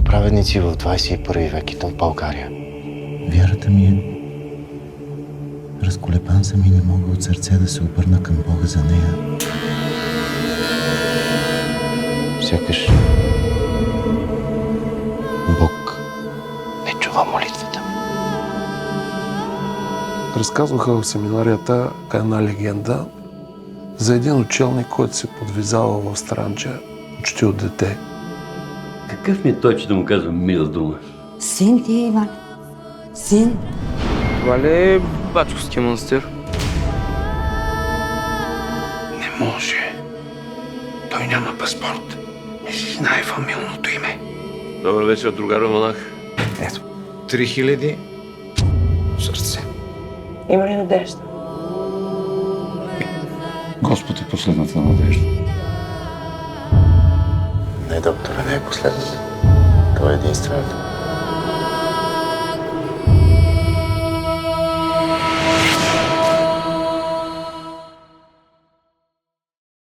праведници в 21 век и то в България. Вярата ми е... Разколебан съм и не мога от сърце да се обърна към Бога за нея. Сякаш Бог не чува молитвата ми. Разказваха в семинарията една легенда за един учелник, който се подвизава в Странджа почти от дете. Какъв ми е той, че да му казвам мила дума? Син ти, Иван. Син. Това ли е Бачковския манастир? Не може. Той няма паспорт. Не си знае фамилното име. Добър вечер, другаря монах. Ето, 3000 сърце. Има ли надежда? Господ е последната надежда. Не, доктора, не е последната. Това е единствената.